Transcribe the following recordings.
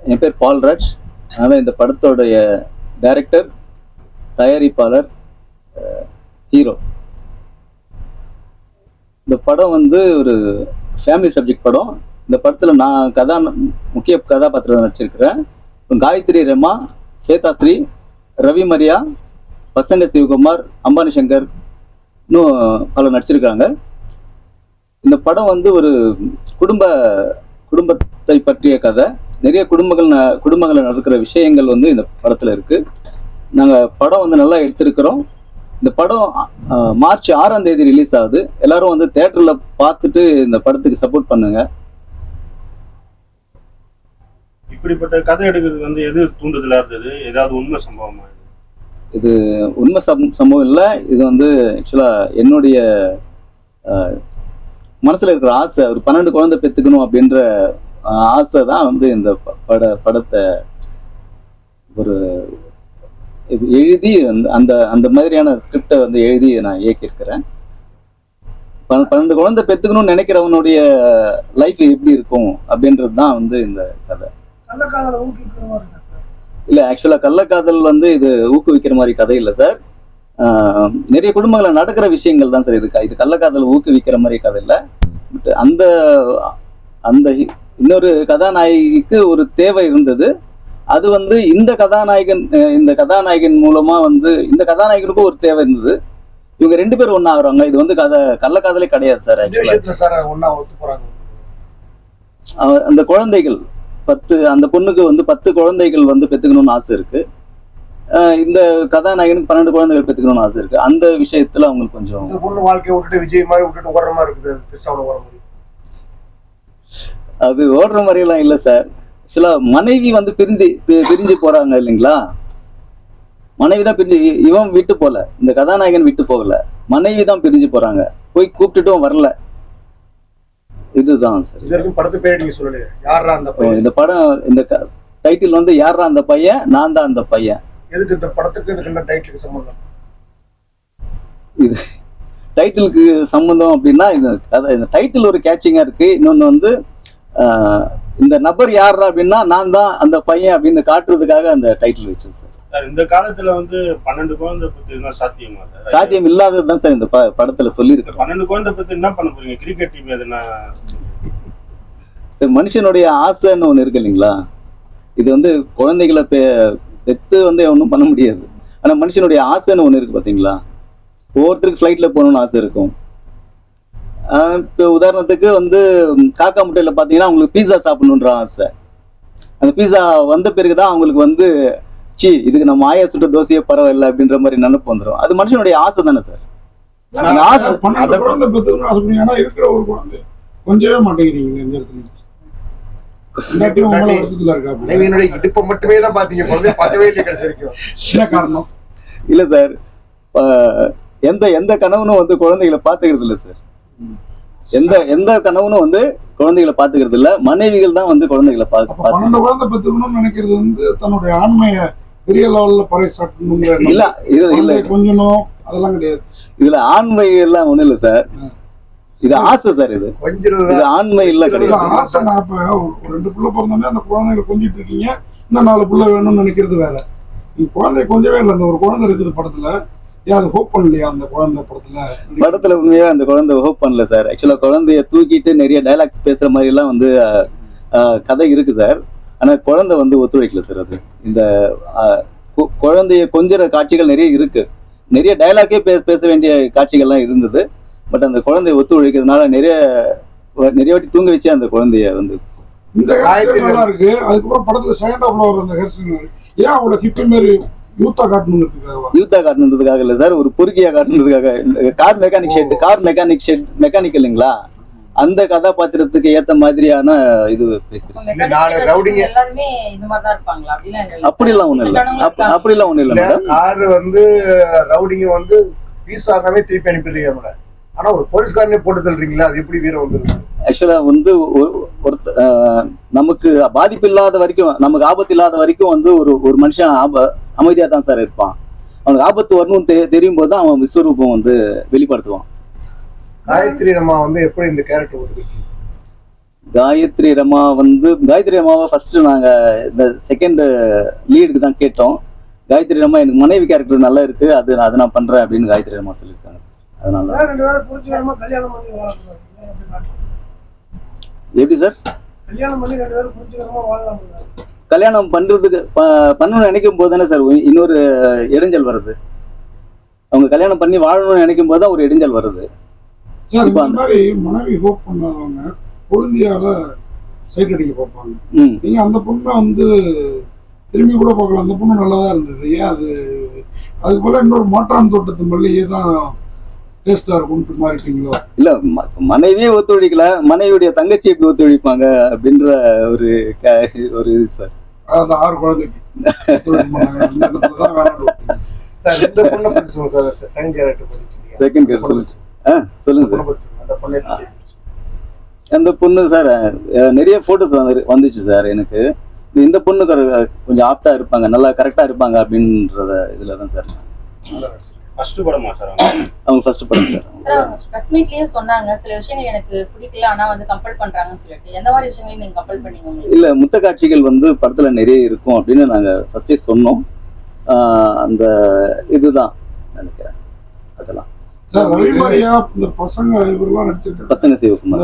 என் பேர் பால்ராஜ். அதனால் இந்த படத்தோடைய டைரக்டர், தயாரிப்பாளர், ஹீரோ. இந்த படம் வந்து ஒரு ஃபேமிலி சப்ஜெக்ட் படம். இந்த படத்தில் நான் முக்கிய கதாபாத்திரம் நடிச்சிருக்கிறேன். காயத்ரி ரமா, ஸ்வேதாஸ்ரீ, ரவி மரியா, பசங்க சிவகுமார், அம்பானி சங்கர், இன்னும் பலர் நடிச்சிருக்காங்க. இந்த படம் வந்து ஒரு குடும்பத்தை பற்றிய கதை. நிறைய குடும்பங்களை நடக்கிற விஷயங்கள் வந்து இந்த படத்துல இருக்கு. நாங்க படம் வந்து நல்லா எடுத்திருக்கிறோம். இந்த படம் மார்ச் 6ஆம் தேதி ரிலீஸ் ஆகுது. எல்லாரும் வந்து தியேட்டர்ல பார்த்துட்டு இந்த படத்துக்கு சப்போர்ட் பண்ணுங்க. இப்படிப்பட்ட கதை எடுக்கிறது வந்து எது தூண்டுதலா இருந்தது? ஏதாவது உண்மை சம்பவமா? இது உண்மை சம்பவம் இல்லை. இது வந்து ஆக்சுவலா என்னுடைய மனசுல இருக்கிற ஆசை. ஒரு 12 குழந்தை பெற்றுக்கணும் அப்படின்ற ஆசை தான் வந்து இந்த படத்தை ஒரு எழுதி அந்த அந்த மாதிரியான ஸ்கிரிப்டை வந்து எழுதி நான் இயக்கியிருக்கிறேன். 12 குழந்தை பெற்றுக்கணும்னு நினைக்கிறவனுடைய லைஃப் எப்படி இருக்கும் அப்படின்றது தான் வந்து இந்த கதை. இல்ல, ஆக்சுவலா கள்ளக்காதல் வந்து இது ஊக்குவிக்கிற மாதிரி கதை இல்லை சார். நிறைய குடும்பங்களை நடக்கிற விஷயங்கள் தான் சார். இது கள்ளக்காதல் ஊக்குவிக்கிற மாதிரி கதை இல்லை. பட் அந்த அந்த இன்னொரு கதாநாயகிக்கு ஒரு தேவை இருந்தது. அது வந்து இந்த கதாநாயகன் மூலமா வந்து இந்த கதாநாயகனுக்கும் ஒரு தேவை இருந்தது. இவங்க 2 பேரும் ஒன்னா ஆகுறாங்க. இது வந்து கள்ளக்காதலே கிடையாது சார். அந்த குழந்தைகள் அந்த பொண்ணுக்கு வந்து 10 குழந்தைகள் வந்து பெத்துக்கணும்னு ஆசை இருக்கு. இந்த கதாநாயகனுக்கு 12 குழந்தைகள் பெத்துக்கணும்னு ஆசை இருக்கு. அந்த விஷயத்துல அவங்களுக்கு கொஞ்சம் பொண்ணு வாழ்க்கையை விட்டுட்டு விஜய் மாதிரி விட்டுட்டு ஓடுற மாதிரி இருக்குது. அது ஓடுற மாதிரி எல்லாம் இல்ல சார். ஆக்சுவலா மனைவி வந்து பிரிஞ்சு போறாங்க இல்லைங்களா? மனைவி தான் பிரிஞ்சு, இவன் விட்டு போல, இந்த கதாநாயகன் விட்டு போகல, மனைவி தான் பிரிஞ்சு போறாங்க. போய் கூப்பிட்டுட்டும் வரல. இதுதான் சார். இதற்கும் படத்து பேர் நீங்க சொல்லலையே, யாரா அந்த பையன்? இந்த படம் இந்த டைட்டில் வந்து யாரா அந்த பையன், நான் தான் அந்த பையன். எதுக்கு இந்த படத்துக்கு இதுக்கு என்ன டைட்டிலுக்கு சம்பந்தம்? இது டைட்டிலுக்கு சம்பந்தம் அப்படின்னா இந்த டைட்டில் ஒரு கேட்சிங்கா இருக்கு. இன்னொன்னு வந்து இந்த நபர் யாரா அப்படின்னா நான் தான் அந்த பையன் அப்படின்னு காட்டுறதுக்காக அந்த டைட்டில் வச்சது சார். இந்த காலத்துல வந்து 12 குழந்தை பத்தி சாத்தியமா? சாத்தியம் இல்லாததுதான் சார் இந்த படத்துல சொல்லியிருக்கேன். 12 குழந்தை பத்தி என்ன பண்ண போறீங்க? கிரிக்கெட் டீம் எதுனா சார், மனுஷனுடைய ஆசைன்னு ஒண்ணு இருக்கு இல்லைங்களா? இது வந்து குழந்தைகளை பெத்து வந்து ஒன்றும் பண்ண முடியாது. ஆனா மனுஷனுடைய ஆசைன்னு ஒண்ணு இருக்கு பாத்தீங்களா? ஒவ்வொருத்தருக்கு ஃபிளைட்ல போகணும்னு ஆசை இருக்கும். இப்போ உதாரணத்துக்கு வந்து காக்கா முட்டையில பாத்தீங்கன்னா அவங்களுக்கு பீஸா சாப்பிடணுன்ற ஆசை. அந்த பீஸா வந்த பிறகுதான் அவங்களுக்கு வந்து இதுக்கு நம்ம ஆயா சுட்ட தோசையே பரவாயில்ல அப்படின்ற மாதிரி நினைப்பு வந்துடும். அது மனுஷனுடைய ஆசை தானே சார். இருக்கிற ஒரு குழந்தை கொஞ்சவே மாட்டேங்கிறீங்க இந்த இடத்துல. இடுப்பை மட்டுமே தான் பாத்தீங்க, பார்க்கவே இல்லை கடைசி காரணம் இல்ல சார். எந்த கணவனும் வந்து குழந்தைகளை பாத்துக்கிறது இல்லை சார். எந்த கணவனும் வந்து குழந்தைகளை பாத்துக்கிறது இல்ல. மனைவிகள் தான் வந்து குழந்தைகளை குழந்தை பெற்றுக்கணும்னு நினைக்கிறது வந்து தன்னுடைய ஆண்மைய பெரிய லெவல்ல பறைசாற்றணும் இல்ல. இல்ல கொஞ்சம் அதெல்லாம் கிடையாது. இதுல ஆண்மை எல்லாம் ஒண்ணு இல்ல சார். இது ஆசை சார். இது ஆண்மை இல்ல கிடையாது. ஆசை. நான் இப்ப ஒரு 2 புள்ள பிறந்தோடனே அந்த குழந்தைகளை கொஞ்சிட்டு இருக்கீங்க, இன்னும் 4 புள்ள வேணும்னு நினைக்கிறது வேற. நீங்க குழந்தை கொஞ்சவே இல்லை. அந்த ஒரு குழந்தை இருக்குது படத்துல, அது ஹோப் பண்ணலையா? அந்த குழந்தை படத்துல உண்மையா அந்த குழந்தை ஹோப் பண்ணல சார். ஆக்சுவலா குழந்தைய தூக்கிட்டு நிறைய டைலாக்ஸ் பேசுற மாதிரி எல்லாம் வந்து கதை இருக்கு சார். ஆனா குழந்தை வந்து ஒத்துழைக்கல சார். அது இந்த குழந்தைய கொஞ்சற காட்சிகள் நிறைய இருக்கு. நிறைய டைலாக்கே பேச வேண்டிய காட்சிகள்லாம் இருந்தது. பட் அந்த குழந்தைய ஒத்துழைக்கிறதுனால நிறைய வாட்டி தூங்க வச்சு அந்த குழந்தைய வந்து இந்த நல்லா இருக்கு. அதுக்கப்புறம் படத்துல செகண்ட் ஹாஃப்ல வர அந்த ஹேர் ஸ்டைல் ஏன் அவ்வளவு ஹிப் மாதிரி யூத்தா காட்டணுன்றதுக்காக இல்ல சார், ஒரு பொறுக்கியா காட்டணுன்றதுக்காக. கார் மெக்கானிக் இல்லைங்களா? அந்த கதாபாத்திரத்துக்கு ஏத்த மாதிரியான இது பேசுறேன். அப்படிலாம் ஒண்ணு இல்ல மேடம். கார் வந்து ரவுடிங்க வந்து பீஸ் வாங்காம திருப்பி அனுப்பிடுறீங்க. ஆனா ஒரு போலீஸ்காரனே போட்டு தள்ளுறீங்களா? அது எப்படி வீரம் வந்து? ஆக்சுவலா வந்து நமக்கு பாதிப்பு இல்லாத வரைக்கும், நமக்கு ஆபத்து இல்லாத வரைக்கும் வந்து ஒரு மனுஷன் அமைதியா தான் சார் இருப்பான். அவனுக்கு ஆபத்து வரணும்னு தெரியும் போது அவன் விஸ்வரூபம் வந்து வெளிப்படுத்துவான். காயத்ரி ரமா வந்து எப்படி இந்த கேரக்டர் ஒத்துக்கிச்சு? காயத்ரி ரமாவை ஃபர்ஸ்ட் நாங்க இந்த செகண்ட் லீடுக்கு தான் கேட்டோம். காயத்ரி ரமா எனக்கு மனைவி கேரக்டர் நல்லா இருக்கு, அதை நான் பண்றேன் அப்படின்னு காயத்ரி ரமா சொல்லியிருக்காங்க சார். அதனால எப்படி சார் கல்யாணம் பண்றதுக்கு பண்ணணும்னு நினைக்கும் போது தானே சார் இன்னொரு இடைஞ்சல் வருது. அவங்க கல்யாணம் பண்ணி வாழணும்னு நினைக்கும் போது தான் ஒரு இடைஞ்சல் வருது. சார் இந்த மாதிரி மனைவி ஹோப் பண்ணாதவங்க குழந்தையால சைட் அடிக்க பார்ப்பாங்க. நீங்க அந்த பொண்ணை வந்து திரும்பி கூட பார்க்கலாம், அந்த பொண்ணு நல்லா தான் இருந்தது, ஏன் அதுக்கு போல இன்னொரு மாற்றான் தோட்டத்து மல்லியே தான் டேஸ்டா இருக்கும்னு மாறிட்டீங்களோ? இல்ல மனைவியே ஒத்துழைக்கல, மனைவியுடைய தங்கச்சி எப்படி ஒத்துழைப்பாங்க அப்படின்ற ஒரு இது சார். அந்த 6 குழந்தைக்கு சார் இந்த பொண்ணை பத்தி சொல்லுங்க சார். செகண்ட் கேரக்டர் படிச்சிருக்கீங்க. செகண்ட் கேரக்டர் சொல்லுங்க சார். அந்த பொண்ணு சார் நிறைய போட்டோஸ் வந்துச்சு சார். எனக்கு இந்த பொண்ணுக்கு கொஞ்சம் ஆப்டா இருப்பாங்க, நல்லா கரெக்டா இருப்பாங்க அப்படின்றத இதுலதான் சார். ஃபர்ஸ்ட் படமா சார் அவங்க ஃபர்ஸ்ட் படம் சார். அவங்க ஃபர்ஸ்ட் மீட்லயே சொன்னாங்க சில விஷயங்கள் எனக்கு பிடிக்கல, ஆனா வந்து கம்பல் பண்றாங்கன்னு சொல்லிட்டு. எந்த மாதிரி விஷயங்களை நீங்க கம்பல் பண்ணீங்க உங்களுக்கு? இல்ல முத்த காட்சிகள் வந்து படத்துல நிறைய இருக்கும் அப்படின்னு நாங்க ஃபர்ஸ்டே சொன்னோம். அந்த இதுதான் நினைக்கிறேன். அதெல்லாம் இந்த பசங்க இவரெல்லாம் நடிச்சிருக்காங்க. பசங்க சிவகுமார்,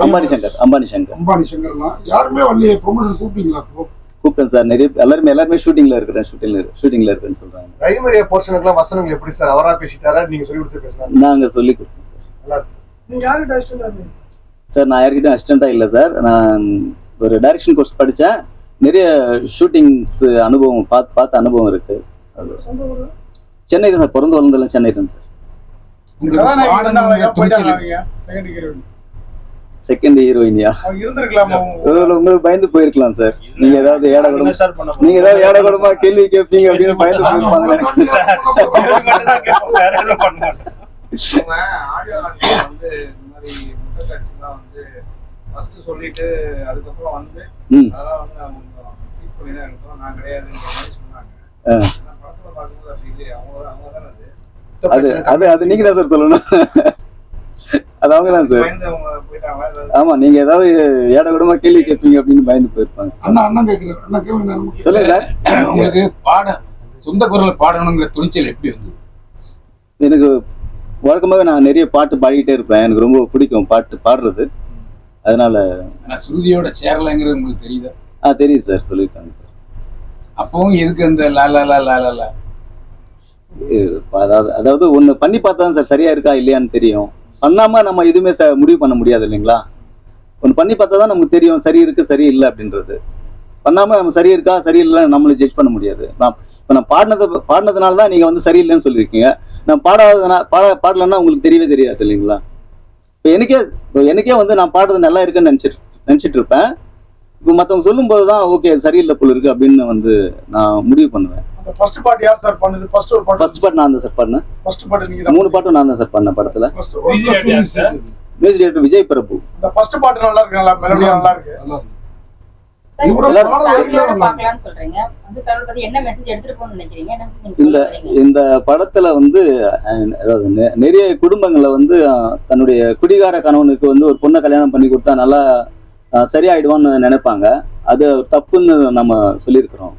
அம்பானி சங்கர்லாம் யாருமே வரலையே. ப்ரொமோஷன் கூப்பிட்டீங்களா? கூப்பிட்டேன் சார். நிறைய எல்லாருமே ஷூட்டிங்ல இருக்கிறேன்னு சொல்றாங்க. பிரைமரியா போர்ஷனுக்குலாம் வசனங்கள் எப்படி சார் அவரா பேசிட்டாரா நீங்க சொல்லி கொடுத்து பேசினாங்க? நாங்க சொல்லி கொடுத்தோம் சார். நல்லா இருக்கு. நீங்க யாருக்கு அசிஸ்டன்ட்? சார் நான் யார்கிட்டயும் அசிஸ்டண்டா இல்ல சார். நான் ஒரு டைரக்ஷன் கோர்ஸ் படிச்சேன். நிறைய ஷூட்டிங்ஸ் அனுபவம் பார்த்த அனுபவம் இருக்கு. சென்னை தான் சார். பிறந்து வளர்ந்தெல்லாம் சென்னை தான் சார். செகண்ட் ஹீரோயினியா உங்களுக்கு பயந்து போயிருக்கலாம் சார். நீங்க ஏதாவது ஏடகூடமா கேள்வி கேட்பீங்க அப்படின்னு பயந்து போயிருப்பாங்க. சொல்லிட்டு அதுக்கப்புறம் வந்து அதெல்லாம் வந்து ட்ரீட் பண்ணி தான் இருக்கோம், நான் கிடையாதுன்னு சொன்னாங்க. படத்துல பார்க்கும்போது அப்படி இல்லையே, அவங்க தானே அது நீங்க தான் சார் சொல்லணும். அது அவங்க தான் சார். ஆமா, நீங்க ஏதாவது ஏடகூடமா கேள்வி கேட்பீங்க அப்படின்னு பயந்து போயிருப்பாங்க. சொல்லுங்க சார். உங்களுக்கு சொந்த குரல் பாடணுங்கிற துணிச்சல் எப்படி வந்தது? எனக்கு வழக்கமாவே நான் நிறைய பாட்டு பாடிக்கிட்டே இருப்பேன். எனக்கு ரொம்ப பிடிக்கும் பாட்டு பாடுறது. அதனால சுருதியோட சேரலைங்கிறது உங்களுக்கு தெரியுதா? தெரியுது சார், சொல்லியிருக்காங்க சார். அப்பவும் எதுக்கு அந்த லாலா அதாவது ஒண்ணு பண்ணி பார்த்தா சார் சரியா இருக்கா இல்லையான்னு தெரியும். பண்ணாம நம்ம எதுவுமே முடிவு பண்ண முடியாது இல்லைங்களா? ஒண்ணு பண்ணி பார்த்தா தான் நமக்கு தெரியும் சரி இருக்கு சரி இல்லை அப்படின்றது. பண்ணாம நம்ம சரி இருக்கா சரி இல்லை நம்மளை ஜட்ஜ் பண்ண முடியாது. நான் பாடினதுனால தான் நீங்க வந்து சரியில்லைன்னு சொல்லியிருக்கீங்க. நான் பாடலன்னா உங்களுக்கு தெரியவே தெரியாது இல்லைங்களா? எனக்கே வந்து நான் பாடுறது நல்லா இருக்குன்னு நினைச்சிட்டு இருப்பேன். இப்போ மற்றவங்க சொல்லும் போதுதான் ஓகே சரியில்லை போல இருக்கு அப்படின்னு வந்து நான் முடிவு பண்ணுவேன். ஃபர்ஸ்ட் பார்ட் யார் சார் பண்ணது? ஃபர்ஸ்ட் பார்ட் நான் தான் சார் பண்ணேன். ஃபர்ஸ்ட் பார்ட் நீங்க 3 பாட்டும் நான் தான் சார் பண்ணேன் படத்துல. மியூசிக் டைரக்டர் விஜய் பிரபு. இந்த ஃபர்ஸ்ட் பார்ட் நல்லா இருக்கு, நல்லா மெலோடி நல்லா இருக்கு. இந்த படத்துல வந்து அதாவது நிறைய குடும்பங்கள்ல வந்து தன்னுடைய குடிகார கணவனுக்கு வந்து ஒரு பொண்ணை கல்யாணம் பண்ணி கொடுத்தா நல்லா சரியாயிடுவான்னு நினைப்பாங்க. அது தப்புன்னு நம்ம சொல்லியிருக்கிறோம்.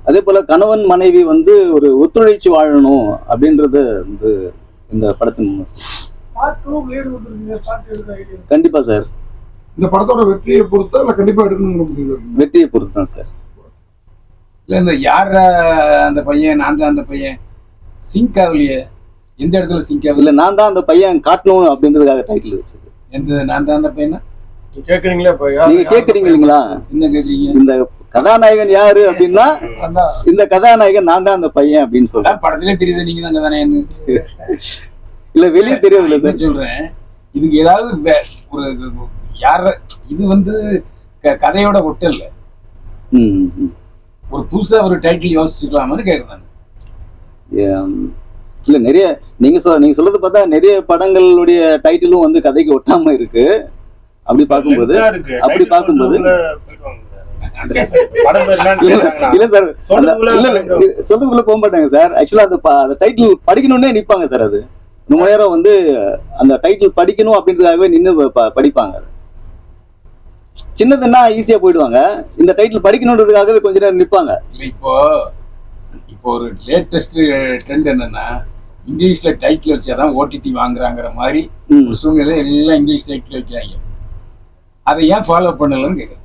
அதே போல கணவன் மனைவி வந்து ஒரு ஒத்துழைச்சு வாழணும் அப்படின்றது வந்து இந்த படத்தின் கண்டிப்பா சார். இந்த படத்தோட வெற்றியை பொறுத்தா இல்ல கண்டிப்பா எடுக்கணுங்கிற வெற்றியை பொறுத்து தான் சார். இல்ல இந்த யார அந்த பையன் நான் தான் அந்த பையன் சிங்க் ஆகலையே, எந்த இடத்துல சிங்க் ஆகல? இல்ல நான் தான் அந்த பையன் காட்டணும் அப்படின்றதுக்காக டைட்டில் வச்சது. எந்த நான் தான் அந்த பையனா கேக்குறீங்களா? நீங்க கேக்குறீங்க இல்லைங்களா? என்ன கேக்குறீங்க? இந்த கதாநாயகன் யாரு அப்படின்னா இந்த கதாநாயகன் நான் தான் அந்த பையன் அப்படின்னு சொல்றேன். படத்திலே தெரியுது நீங்க தான் கதாநாயகன். இல்ல வெளியே தெரியுது இல்ல சொல்றேன். இதுக்கு ஏதாவது ஒரு யார இது வந்து கதையோட ஒட்டல் ஒரு புதுசா ஒரு டைட்டில் யோசிச்சுக்கலாமான்னு கேக்குறேன். இல்ல நிறைய நீங்க சொல்றது பார்த்தா நிறைய படங்களுடைய டைட்டிலும் வந்து கதைக்கு ஒட்டாம இருக்கு. அப்படி பார்க்கும்போது இல்ல சார் சொல்றதுக்குள்ள போக மாட்டாங்க சார். ஆக்சுவலா அந்த டைட்டில் படிக்கணும்னே நிப்பாங்க சார். அது ரொம்ப நேரம் வந்து அந்த டைட்டில் படிக்கணும் அப்படின்றதுக்காகவே நின்று படிப்பாங்க. சின்னதுன்னா ஈஸியா போயிடுவாங்க. இந்த டைட்டில் படிக்கணுன்றதுக்காகவே கொஞ்ச நேரம் நிற்பாங்க. இல்லை இப்போ ஒரு லேட்டஸ்ட் ட்ரெண்ட் என்னன்னா இங்கிலீஷ்ல டைட்டில் வச்சாதான் ஓடிடி வாங்குறாங்கிற மாதிரி ஒரு சூழ்நிலை எல்லாம் இங்கிலீஷ் டைட்டில் வைக்கிறாங்க. அதை ஏன் ஃபாலோ பண்ணலன்னு கேட்குறேன்.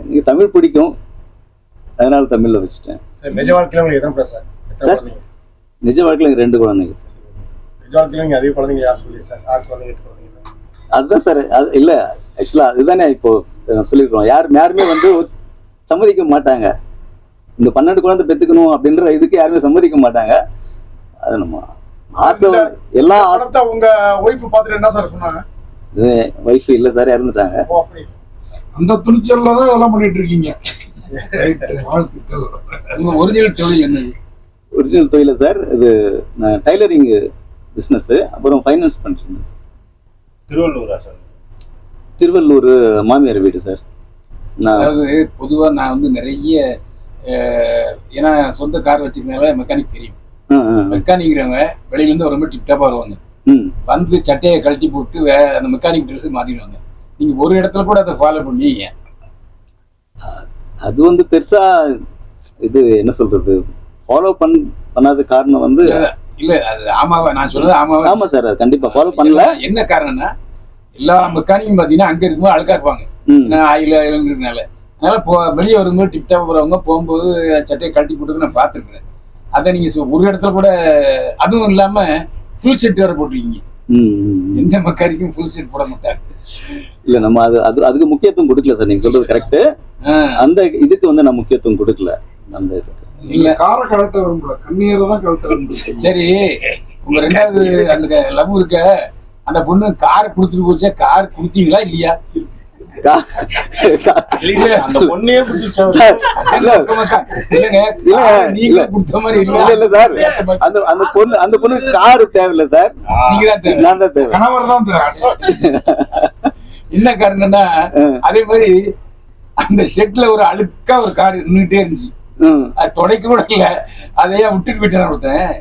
எனக்கு தமிழ் பிடிக்கும், அதனால தமிழ்ல வச்சுட்டேன். சார் நிஜ வாழ்க்கையில உங்களுக்கு எத்தனை பிள்ளை சார்? சார் நிஜ வாழ்க்கையில எனக்கு 2 குழந்தைங்க. நிஜ வாழ்க்கையில நீங்க அதே குழந்தைங்க யார் சொல்லி சார்? 6 குழந்தைங்க 8 குழந்தைங்க? அதுதான் சார். அது இல்ல, ஆக்சுவலா அதுதானே இப்போ சொல்லியிருக்கோம். யாருமே வந்து சம்மதிக்க மாட்டாங்க. இந்த 12 குழந்தை பெத்துக்கணும் அப்படின்ற இதுக்கு யாருமே சம்மதிக்க மாட்டாங்க. அது நம்ம ஆசை எல்லா உங்க ஒய்ஃப் பார்த்துட்டு என்ன சார் சொன்னாங்க? ஒய்ஃப் இல்ல சார், இறந்துட்டாங்க. அந்த துணிச்சல்ல தான் இதெல்லாம் பண்ணிட்டு இருக்கீங்க. வாழ்த்துக்கள். உங்க ஒரிஜினல் தொழில் என்னது? ஒரிஜினல் தொழில சார் இது நான் டைலரிங் பிசினஸ், அப்புறம் ஃபைனான்ஸ் பண்றேன். திருவள்ளூரா சார்? திருவள்ளூர் மாமியார் வீடு சார். அதாவது பொதுவா நான் வந்து நிறைய ஏன்னா சொந்த கார் வச்சிருக்கனால மெக்கானிக் தெரியும். மெக்கானிக்கிறவங்க வெளியில இருந்து ரொம்ப டிப்டாப்பா வருவாங்க. வந்து சட்டையை கழட்டி போட்டு அந்த மெக்கானிக் ட்ரெஸ் மாட்டிடுவாங்க. நீங்க ஒரு இடத்துல கூட அதை ஃபாலோ பண்ணீங்க. அது வந்து பெருசா இது என்ன சொல்றது, ஃபாலோ பண்ணாத காரணம் வந்து இல்ல அது ஆமாவா நான் சொல்றது ஆமாவா? ஆமா சார், அது கண்டிப்பா ஃபாலோ பண்ணல. என்ன காரணம்னா எல்லா மெக்கானிக்கும் பாத்தீங்கன்னா அங்க இருக்கும்போது அழுக்கா இருப்பாங்க, ஆயில இருக்கிறதுனால. அதனால வெளியே வரும்போது டிப்டாப் போறவங்க போகும்போது சட்டையை கழட்டி போட்டு நான் பார்த்துருக்கேன். அதை நீங்க ஒரு இடத்துல கூட அதுவும் இல்லாம ஃபுல் செட் வேற போட்டிருக்கீங்க. எந்த மெக்கானிக்கும் ஃபுல் செட் போட மாட்டாங்க. இல்ல நம்ம அதுக்கு முக்கியத்துவம் கொடுக்கல சார். நீங்க சொல்றது கரெக்ட். அந்த இதுக்கு வந்து நான் முக்கியத்துவம் கொடுக்கல. அந்த இல்ல காரை கழட்ட விரும்பல, கண்ணீரை தான் கழட்ட விரும்புறேன். சரி, உங்க 2வது அந்த லவ் இருக்க அந்த பொண்ணு கார் கொடுத்துட்டு போச்சா? கார் கொடுத்தீங்களா இல்லையா? அந்த பொண்ணையே பிடிச்சா நீங்க கொடுத்த மாதிரி இல்ல சார். அந்த பொண்ணு காரு தேவையில்ல சார், நான் தான் தேவை. கணவர் தான் தேவை. என்ன காரணம்னா அதே மாதிரி அந்த ஷெட்ல ஒரு அழுக்கா ஒரு கார் நின்றுட்டே இருந்துச்சு. அது துடைக்க கூட இல்ல, அதையே விட்டுட்டு போயிட்டேன் ஒருத்தன்.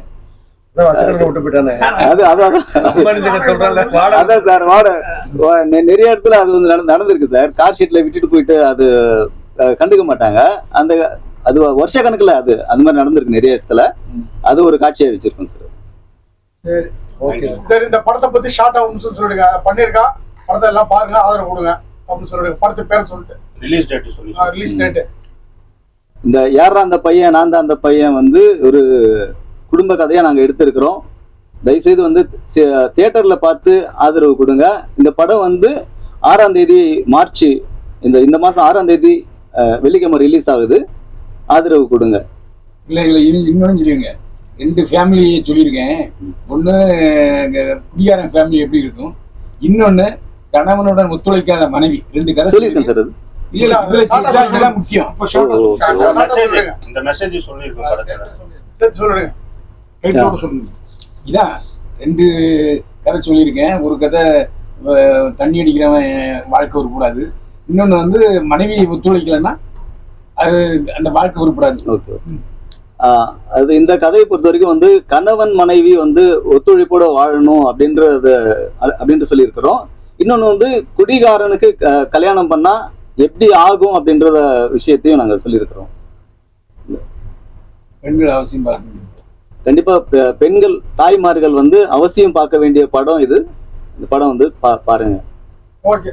நிறைய இடத்துல அது வந்து நடந்திருக்கு சார். கார் ஷீட்ல விட்டுட்டு போயிட்டு அது கண்டுக்க மாட்டாங்க. அது வருஷ கணக்குல அது அந்த மாதிரி நடந்திருக்கு நிறைய இடத்துல. அது ஒரு காட்சியா வச்சிருக்கோம் சார். சரி, ஓகே சார். இந்த படத்தை பத்தி ஷார்ட் ஆகும்னு சொல்லிடுங்க. பண்ணிருக்கா படத்தை எல்லாம் பாருங்க, ஆதரவு கொடுங்க அப்படின்னு சொல்லிடுங்க. படத்து பேரை சொல்லிட்டு ரிலீஸ் டேட் சொல்லி. ரிலீஸ் டேட் இந்த யாரா அந்த பையன் நான் தான் அந்த பையன் வந்து ஒரு குடும்ப கதையா நாங்க எடுத்திருக்கிறோம். தயவுசெய்து வந்து தியேட்டர்ல பார்த்து ஆதரவு கொடுங்க. இந்த படம் வந்து 6ஆம் தேதி மார்ச், இந்த மாசம் 6ஆம் தேதி வெள்ளிக்கிழமை ரிலீஸ் ஆகுது. ஆதரவு கொடுங்க. இல்ல இன்னொன்னு சொல்லிருங்க. 2 ஃபேமிலி சொல்லியிருக்கேன். ஒண்ணு குடியாரன் ஃபேமிலி எப்படி இருக்கும், இன்னொன்னு கணவனுடன் ஒத்துழைக்காத மனைவி. 2 கதை சொல்லியிருக்கேன் சார். அது இல்ல இதெல்லாம் முக்கியம். இந்த மெசேஜ் சொல்லிருக்கோம் சரி சொல்லுங்க. இதான் 2 கதை சொல்லியிருக்கேன். ஒரு கதை தண்ணி அடிக்கிறவன் வாழ்க்கை உருப்படாது, இன்னொன்னு வந்து மனைவி ஒத்துழைக்கலன்னா அது அந்த வாழ்க்கை உருப்படாது. ஓகே. அது இந்த கதையை பொறுத்த வரைக்கும் வந்து கணவன் மனைவி வந்து ஒத்துழைப்போட வாழணும் அப்படின்ட்டு சொல்லியிருக்கிறோம். இன்னொன்னு வந்து குடிகாரனுக்கு கல்யாணம் பண்ணா எப்படி ஆகும் அப்படின்ற விஷயத்தையும் நாங்க சொல்லியிருக்கிறோம். பெண்கள் அவசியம் பார்க்கணும். கண்டிப்பா பெண்கள் தாய்மார்கள் வந்து அவசியம் பார்க்க வேண்டிய படம் இது. இந்த படம் வந்து பாருங்க. ஓகே.